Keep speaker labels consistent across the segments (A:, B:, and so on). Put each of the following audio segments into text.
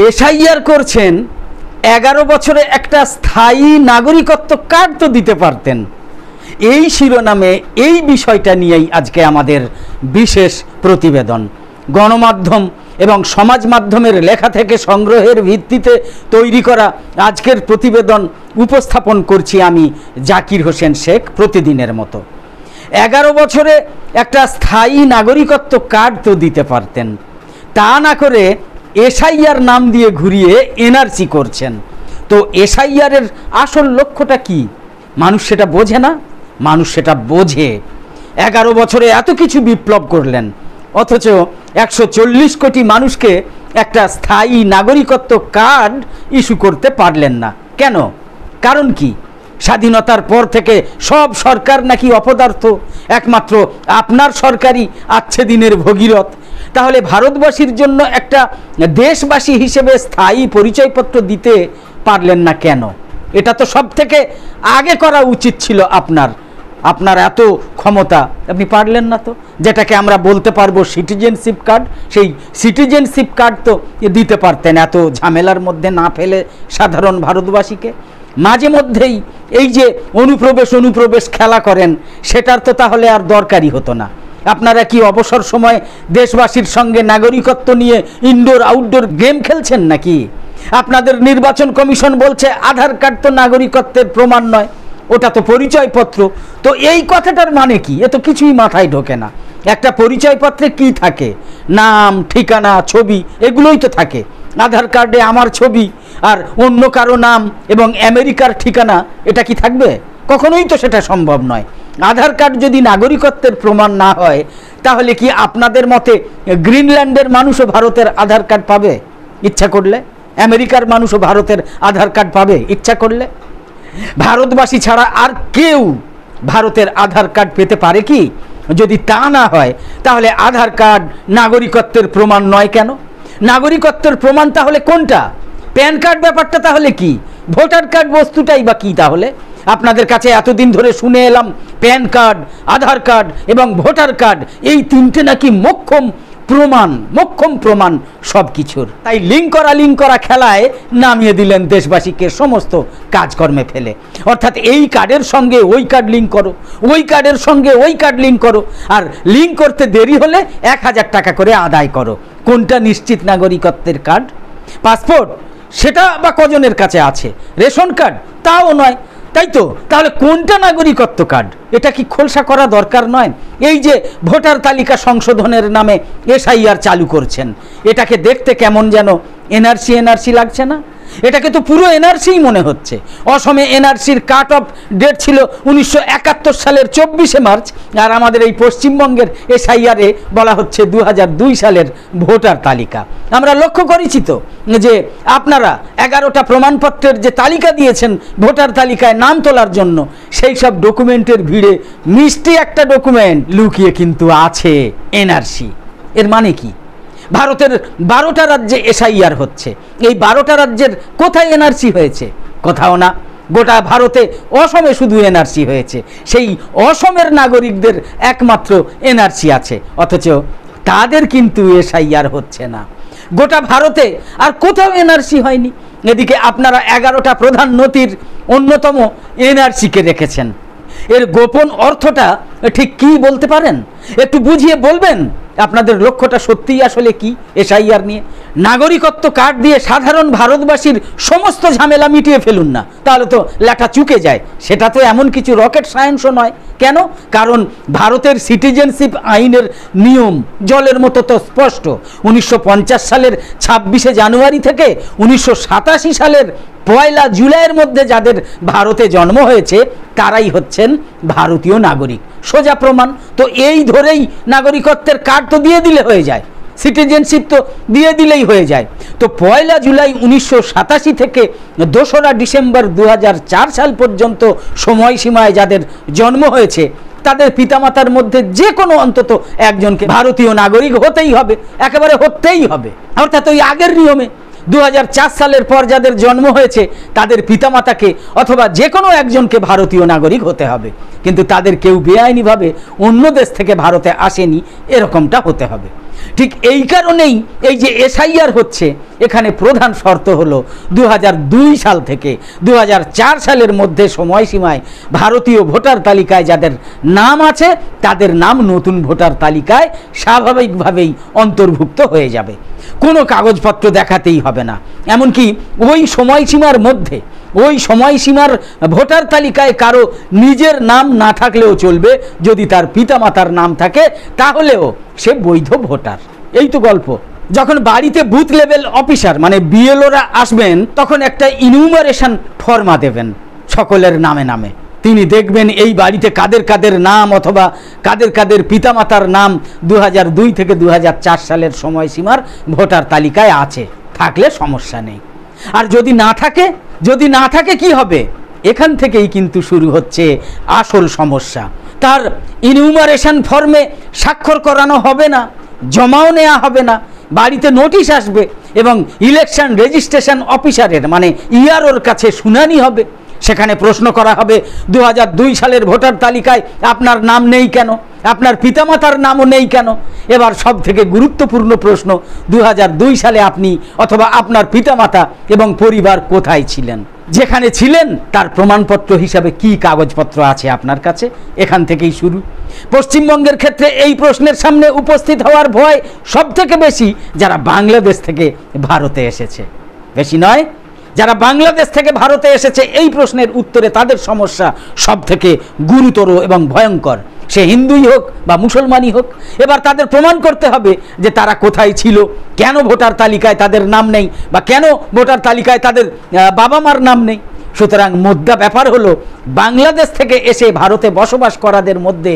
A: SIR করছেন, 11 বছরে একটা স্থায়ী নাগরিকত্ব কার্ড তো দিতে পারতেন। এই শিরোনামে এই বিষয়টা নিয়েই আজকে আমাদের বিশেষ প্রতিবেদন। গণমাধ্যম এবং সমাজ মাধ্যমের লেখা থেকে সংগ্রহের ভিত্তিতে তৈরি করা আজকের প্রতিবেদন উপস্থাপন করছি আমি জাকির হোসেন শেখ, প্রতিদিনের মতো। 11 বছরে একটা স্থায়ী নাগরিকত্ব কার্ড তো দিতে পারতেন, তা না করে এসআইআর নাম দিয়ে ঘুরিয়ে এনআরসি করছেন। তো এসআইআরের আসল লক্ষ্যটা কি? মানুষ সেটা বোঝে না? মানুষ সেটা বোঝে। 11 বছরে এত কিছু বিপ্লব করলেন, অথচ 140 কোটি মানুষকে একটা স্থায়ী নাগরিকত্ব কার্ড ইস্যু করতে পারলেন না। কেন? কারণ কি? স্বাধীনতার পর থেকে সব সরকার নাকি অপদার্থ, একমাত্র আপনার সরকারই আচ্ছে দিনের ভগীরথ। তাহলে ভারতবাসীর জন্য একটা দেশবাসী হিসেবে স্থায়ী পরিচয়পত্র দিতে পারলেন না কেন? এটা তো সব থেকে আগে করা উচিত ছিল আপনার। আপনার এত ক্ষমতা, আপনি পারলেন না তো। যেটাকে আমরা বলতে পারবো সিটিজেনশিপ কার্ড, সেই সিটিজেনশিপ কার্ড তো দিতে পারতেন, এত ঝামেলার মধ্যে না ফেলে সাধারণ ভারতবাসীকে। মাঝে মধ্যেই এই যে অনুপ্রবেশ খেলা করেন, সেটার তো তাহলে আর দরকারই হতো না। আপনারা কি অবসর সময় দেশবাসীর সঙ্গে নাগরিকত্ব নিয়ে ইনডোর আউটডোর গেম খেলছেন নাকি? আপনাদের নির্বাচন কমিশন বলছে আধার কার্ড তো নাগরিকত্বের প্রমাণ নয়, ওটা তো পরিচয়পত্র। তো এই কথাটার মানে কি? এ তো কিছুই মাথায় ঢোকে না। একটা পরিচয়পত্রে কি থাকে? নাম, ঠিকানা, ছবি, এগুলোই তো থাকে। আধার কার্ডে আমার ছবি আর অন্য কারো নাম এবং আমেরিকার ঠিকানা, এটা কি থাকবে? কখনোই তো সেটা সম্ভব নয়। আধার কার্ড যদি নাগরিকত্বের প্রমাণ না হয়, তাহলে কি আপনাদের মতে গ্রিনল্যান্ডের মানুষও ভারতের আধার কার্ড পাবে ইচ্ছা করলে? আমেরিকার মানুষও ভারতের আধার কার্ড পাবে ইচ্ছা করলে? ভারতবাসী ছাড়া আর কেউ ভারতের আধার কার্ড পেতে পারে কি? যদি তা না হয়, তাহলে আধার কার্ড নাগরিকত্বের প্রমাণ নয় কেন? নাগরিকত্বের প্রমাণ তাহলে কোনটা? প্যান কার্ড ব্যাপারটা তাহলে কি? ভোটার কার্ড বস্তুটাই বা কি তাহলে? আপনাদের কাছে এতদিন ধরে শুনে এলাম প্যান কার্ড, আধার কার্ড এবং ভোটার কার্ড, এই তিনটে নাকি মোক্ষম প্রমাণ সব কিছুর। তাই লিঙ্ক করা খেলায় নামিয়ে দিলেন দেশবাসীকে সমস্ত কাজকর্মে ফেলে। অর্থাৎ এই কার্ডের সঙ্গে ওই কার্ড লিঙ্ক করো, ওই কার্ডের সঙ্গে ওই কার্ড লিঙ্ক করো, আর লিঙ্ক করতে দেরি হলে 1000 টাকা করে আদায় করো। কোনটা নিশ্চিত নাগরিকত্বের কার্ড? পাসপোর্ট, সেটা বা কজনের কাছে আছে? রেশন কার্ড, তাও নয়। তাই তো, তাহলে কোনটা নাগরিকত্ব কার্ড? এটা কি খোলসা করা দরকার নয়? এই যে ভোটার তালিকা সংশোধনের নামে এসআইআর চালু করছেন, এটাকে দেখতে কেমন যেন এনআরসি লাগছে না? এটাকে তো পুরো এনআরসিই মনে হচ্ছে। অসমে এনআরসির কাট অফ ডেট ছিল 1971 সালের 24শে মার্চ, আর আমাদের এই পশ্চিমবঙ্গের এসআইআরে বলা হচ্ছে 2002 সালের ভোটার তালিকা। আমরা লক্ষ্য করেছি তো যে আপনারা 11টা প্রমাণপত্রের যে তালিকা দিয়েছেন ভোটার তালিকায় নাম তোলার জন্য, সেই সব ডকুমেন্টের ভিড়ে মিষ্টি একটা ডকুমেন্ট লুকিয়ে কিন্তু আছে এনআরসি। এর মানে কি? ভারতের 12টা রাজ্যে এসআইআর হচ্ছে, এই 12টা রাজ্যের কোথায় এনআরসি হয়েছে? কোথাও না। গোটা ভারতে অসমে শুধু এনআরসি হয়েছে, সেই অসমের নাগরিকদের একমাত্র এনআরসি আছে, অথচ তাদের কিন্তু এসআইআর হচ্ছে না। গোটা ভারতে আর কোথাও এনআরসি হয়নি। এদিকে আপনারা 11টা প্রধান নথির অন্যতম এনআরসিকে রেখেছেন। এর গোপন অর্থটা ঠিক কি বলতে পারেন? একটু বুঝিয়ে বলবেন আপনাদের লক্ষ্যটা সত্যিই আসলে কি এসআইআর নিয়ে? নাগরিকত্ব কার্ড দিয়ে সাধারণ ভারতবাসীর সমস্ত ঝামেলা মিটিয়ে ফেলুন না, তাহলে তো লেখা চুকে যায়। সেটা তো এমন কিছু রকেট সায়েন্সও নয়। কেন? কারণ ভারতের সিটিজেনশিপ আইনের নিয়ম জলের মতো তো স্পষ্ট। 1950 সালের 26শে জানুয়ারি থেকে 1987 সালের 1 জুলাইয়ের মধ্যে যাদের ভারতে জন্ম হয়েছে তারাই হচ্ছেন ভারতীয় নাগরিক, সোজা প্রমাণ। তো এই ধরেই নাগরিকত্বের কার্ড তো দিয়ে দিলে হয়ে যায়, সিটিজেনশিপ তো দিয়ে দিলেই হয়ে যায়। তো 1 জুলাই 1987 থেকে 2রা ডিসেম্বর 2004 সাল পর্যন্ত সময়সীমায় যাদের জন্ম হয়েছে, তাদের পিতামাতার মধ্যে যে কোনো অন্তত একজনকে ভারতীয় নাগরিক হতেই হবে, একেবারে হতেই হবে। অর্থাৎ ওই আগের নিয়মে 2004 সালের পর যাদের জন্ম হয়েছে তাদের পিতামাতাকে অথবা যে কোনো একজনকে ভারতীয় নাগরিক হতে হবে, কিন্তু তাদের কেউ বেআইনিভাবে অন্য দেশ থেকে ভারতে আসেনি, এরকমটা হতে হবে। ঠিক এই কারণেই এই যে এসআইআর হচ্ছে, এখানে প্রধান শর্ত হলো 2002 সাল থেকে 2004 সালের মধ্যে সময়সীমায় ভারতীয় ভোটার তালিকায় যাদের নাম আছে তাদের নাম নতুন ভোটার তালিকায় স্বাভাবিকভাবেই অন্তর্ভুক্ত হয়ে যাবে, কোনো কাগজপত্র দেখাতেই হবে না। এমনকি ওই সময়সীমার মধ্যে, ওই সময়সীমার ভোটার তালিকায় কারো নিজের নাম না থাকলেও চলবে, যদি তার পিতামাতার নাম থাকে তাহলেও সে বৈধ ভোটার। এই তো গল্প। যখন বাড়িতে বুথ লেভেল অফিসার মানে বিএলওরা আসবেন, তখন একটা ইনুমারেশন ফর্মা দেবেন সকলের নামে নামে। তিনি দেখবেন এই বাড়িতে কাদের কাদের নাম অথবা কাদের কাদের পিতামাতার নাম 2002 থেকে 2004 সালের সময়সীমার ভোটার তালিকায় আছে, থাকলে সমস্যা নেই। আর যদি না থাকে কি হবে? এখান থেকেই কিন্তু শুরু হচ্ছে আসল সমস্যা। তার ইনুমারেশন ফর্মে স্বাক্ষর করানো হবে না, জমাও নেওয়া হবে না, বাড়িতে নোটিশ আসবে এবং ইলেকশন রেজিস্ট্রেশন অফিসারের মানে ইআরওর কাছে শুনানি হবে। সেখানে প্রশ্ন করা হবে 2002 সালের ভোটার তালিকায় আপনার নাম নেই কেন, আপনার পিতামাতার নামও নেই কেন। এবার সব থেকে গুরুত্বপূর্ণ প্রশ্ন, 2002 সালে আপনি অথবা আপনার পিতামাতা এবং পরিবার কোথায় ছিলেন? যেখানে ছিলেন তার প্রমাণপত্র হিসাবে কি কাগজপত্র আছে আপনার কাছে? এখান থেকেই শুরু। পশ্চিমবঙ্গের ক্ষেত্রে এই প্রশ্নের সামনে উপস্থিত হওয়ার ভয় সব থেকে বেশি যারা বাংলাদেশ থেকে ভারতে এসেছে। বেশি নয়, যারা বাংলাদেশ থেকে ভারতে এসেছে এই প্রশ্নের উত্তরে তাদের সমস্যা সব থেকে গুরুতর এবং ভয়ঙ্কর। সে হিন্দুই হোক বা মুসলমানই হোক, এবার তাদের প্রমাণ করতে হবে যে তারা কোথায় ছিল, কেন ভোটার তালিকায় তাদের নাম নেই বা কেন ভোটার তালিকায় তাদের বাবা মার নাম নেই। সুতরাং মোদ্দা ব্যাপার হলো, বাংলাদেশ থেকে এসে ভারতে বসবাস করাদের মধ্যে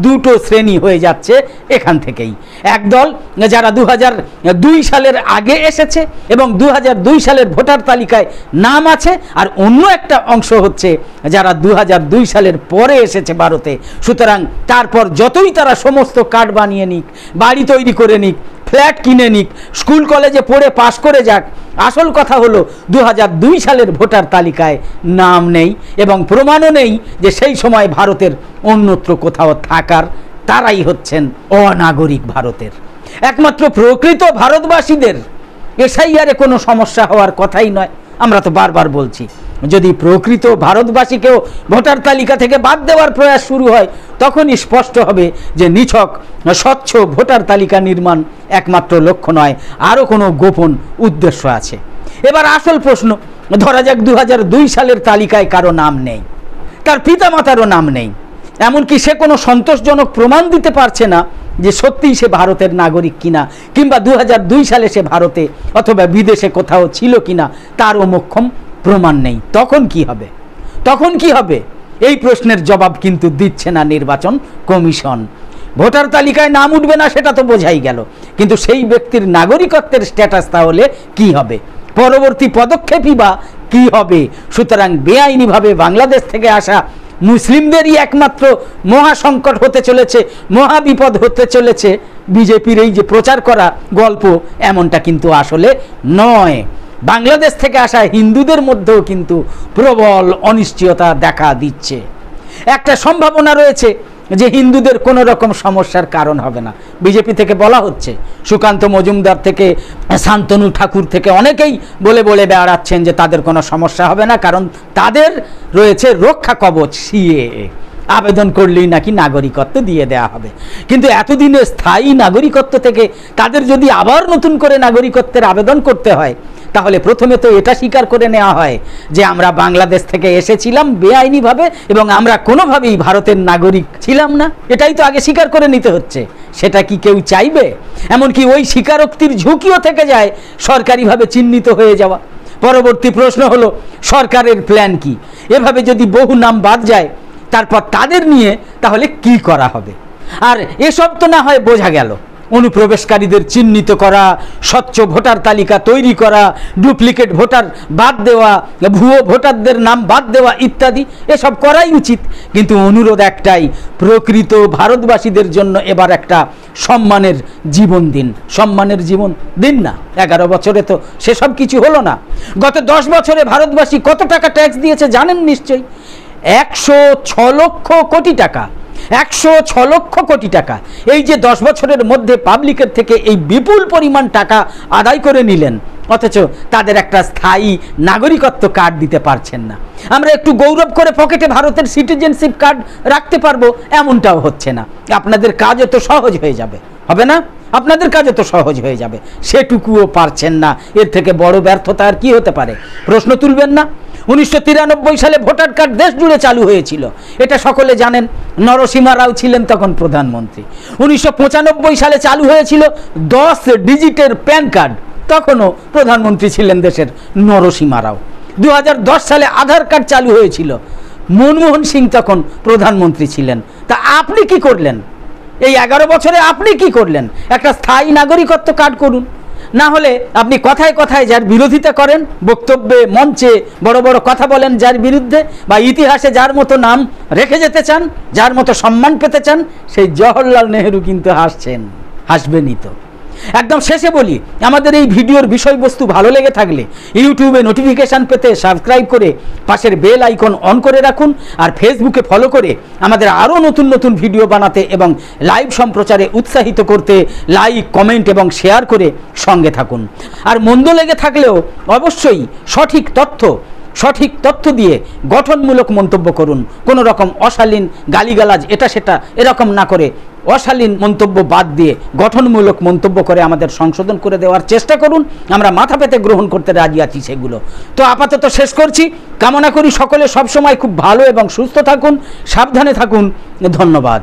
A: দুটো শ্রেণী হয়ে যাচ্ছে এখান থেকেই। একদল যারা 2002 সালের আগে এসেছে এবং 2002 সালের ভোটার তালিকায় নাম আছে, আর অন্য একটা অংশ হচ্ছে যারা 2002 সালের পরে এসেছে ভারতে। সুতরাং তারপর যতই তারা সমস্ত কার্ড বানিয়ে নিক, বাড়ি তৈরি করে নিক, ফ্ল্যাট কিনে নিক, স্কুল কলেজে পড়ে পাশ করে যাক, আসল কথা হলো 2002 সালের ভোটার তালিকায় নাম নেই এবং প্রমাণও নেই যে সেই সময় ভারতের অন্যত্র কোথাও থাকার। তারাই হচ্ছেন অনাগরিক ভারতের। একমাত্র প্রকৃত ভারতবাসীদের এসআইআরে কোনো সমস্যা হওয়ার কথাই নয়। আমরা তো বারবার বলছি, যদি প্রকৃত ভারতবাসীকেও ভোটার তালিকা থেকে বাদ দেওয়ার প্রয়াস শুরু হয়, তখনই স্পষ্ট হবে যে নিছক স্বচ্ছ ভোটার তালিকা নির্মাণ একমাত্র লক্ষ্য নয়, আরও কোনো গোপন উদ্দেশ্য আছে। এবার আসল প্রশ্ন, ধরা যাক 2002 সালের তালিকায় কারো নাম নেই, তার পিতামাতারও নাম নেই, এমনকি সে কোনো সন্তোষজনক প্রমাণ দিতে পারছে না যে সত্যিই সে ভারতের নাগরিক কিনা, কিংবা 2002 সালে সে ভারতে অথবা বিদেশে কোথাও ছিল কিনা তারও মোক্ষম প্রমাণ নেই। তখন কি হবে? এই প্রশ্নের জবাব কিন্তু দিচ্ছে না নির্বাচন কমিশন। ভোটার তালিকায় নাম উঠবে না সেটা তো বোঝাই গেল, কিন্তু সেই ব্যক্তির নাগরিকত্বের স্ট্যাটাস তাহলে কি হবে? পরবর্তী পদক্ষেপই বা কি হবে? সুতরাং বেআইনিভাবে বাংলাদেশ থেকে আসা মুসলিমদেরই একমাত্র মহা সংকট হতে চলেছে, মহা বিপদ হতে চলেছে। বিজেপির এই যে প্রচার করা গল্প, এমনটা কিন্তু আসলে নয়। বাংলাদেশ থেকে আসা হিন্দুদের মধ্যেও কিন্তু প্রবল অনিশ্চয়তা দেখা দিচ্ছে। একটা সম্ভাবনা রয়েছে যে হিন্দুদের কোনো রকম সমস্যার কারণ হবে না। বিজেপি থেকে বলা হচ্ছে, সুকান্ত মজুমদার থেকে শান্তনু ঠাকুর থেকে অনেকেই বলে বেড়াচ্ছেন যে তাদের কোনো সমস্যা হবে না, কারণ তাদের রয়েছে রক্ষা কবচ সিএএ, আবেদন করলেই নাকি নাগরিকত্ব দিয়ে দেওয়া হবে। কিন্তু এতদিনে স্থায়ী নাগরিকত্ব থেকে তাদের যদি আবার নতুন করে নাগরিকত্বের আবেদন করতে হয়, তাহলে প্রথমে তো এটা স্বীকার করে নেওয়া হয় যে আমরা বাংলাদেশ থেকে এসেছিলাম বেআইনিভাবে এবং আমরা কোনোভাবেই ভারতের নাগরিক ছিলাম না। এটাই তো আগে স্বীকার করে নিতে হচ্ছে। সেটা কি কেউ চাইবে? এমনকি ওই স্বীকারোক্তির ঝুঁকিও থেকে যায় সরকারিভাবে চিহ্নিত হয়ে যাওয়া। পরবর্তী প্রশ্ন হলো, সরকারের প্ল্যান কি? এভাবে যদি বহু নাম বাদ যায়, তারপর তাদের নিয়ে তাহলে কি করা হবে? আর এসব তো না হয় বোঝা গেল, অনুপ্রবেশকারীদের চিহ্নিত করা, স্বচ্ছ ভোটার তালিকা তৈরি করা, ডুপ্লিকেট ভোটার বাদ দেওয়া, ভুয়ো ভোটারদের নাম বাদ দেওয়া ইত্যাদি, এসব করাই উচিত। কিন্তু অনুরোধ একটাই, প্রকৃত ভারতবাসীদের জন্য এবার একটা সম্মানের জীবন দিন। সম্মানের জীবন দিন না। 11 বছরে তো সেসব কিছু হলো না। গত 10 বছরে ভারতবাসী কত টাকা ট্যাক্স দিয়েছে জানেন নিশ্চয়ই? 106 লক্ষ কোটি টাকা। 106 লক্ষ কোটি টাকা। এই যে 10 বছরের মধ্যে পাবলিকের থেকে এই বিপুল পরিমাণ টাকা আদায় করে নিলেন, অথচ তাদের একটা স্থায়ী নাগরিকত্ব কার্ড দিতে পারছেন না। আমরা একটু গৌরব করে পকেটে ভারতের সিটিজেনশিপ কার্ড রাখতে পারবো, এমনটাও হচ্ছে না। আপনাদের কাজও তো সহজ হয়ে যাবে, হবে না? আপনাদের কাজও তো সহজ হয়ে যাবে, সেটুকুও পারছেন না। এর থেকে বড় ব্যর্থতা আর কি হতে পারে? প্রশ্ন তুলবেন না? 1993 সালে ভোটার কার্ড দেশ জুড়ে চালু হয়েছিল, এটা সকলে জানেন। নরসিমা রাও ছিলেন তখন প্রধানমন্ত্রী। 1995 সালে চালু হয়েছিল 10 ডিজিটের প্যান কার্ড, তখনও প্রধানমন্ত্রী ছিলেন দেশের নরসিমা রাও। 2010 সালে আধার কার্ড চালু হয়েছিল, মনমোহন সিং তখন প্রধানমন্ত্রী ছিলেন। তা আপনি কি করলেন? এই 11 বছরে আপনি কি করলেন? একটা স্থায়ী নাগরিকত্ব কার্ড করুন। না হলে আপনি কথায় কথায় যার বিরোধিতা করেন, বক্তব্যে মঞ্চে বড় বড় কথা বলেন যার বিরুদ্ধে, বা ইতিহাসে যার মতো নাম রেখে যেতে চান, যার মতো সম্মান পেতে চান, সেই জওহরলাল নেহেরু কিন্তু হাসছেন, হাসবেনই তো। একদম শেষে বলি, আমাদের এই ভিডিওর বিষয়বস্তু ভালো লেগে থাকলে ইউটিউবে নোটিফিকেশান পেতে সাবস্ক্রাইব করে পাশের বেল আইকন অন করে রাখুন, আর ফেসবুকে ফলো করে আমাদের আরও নতুন নতুন ভিডিও বানাতে এবং লাইভ সম্প্রচারে উৎসাহিত করতে লাইক, কমেন্ট এবং শেয়ার করে সঙ্গে থাকুন। আর মন্দ লেগে থাকলেও অবশ্যই সঠিক তথ্য দিয়ে গঠনমূলক মন্তব্য করুন। কোনো রকম অশালীন গালিগালাজ এটা সেটা এরকম না করে অশালীন মন্তব্য বাদ দিয়ে গঠনমূলক মন্তব্য করে আমাদের সংশোধন করে দেওয়ার চেষ্টা করুন। আমরা মাথা পেতে গ্রহণ করতে রাজি আছি সেগুলো। তো আপাতত শেষ করছি। কামনা করি সকলে সবসময় খুব ভালো এবং সুস্থ থাকুন, সাবধানে থাকুন। ধন্যবাদ।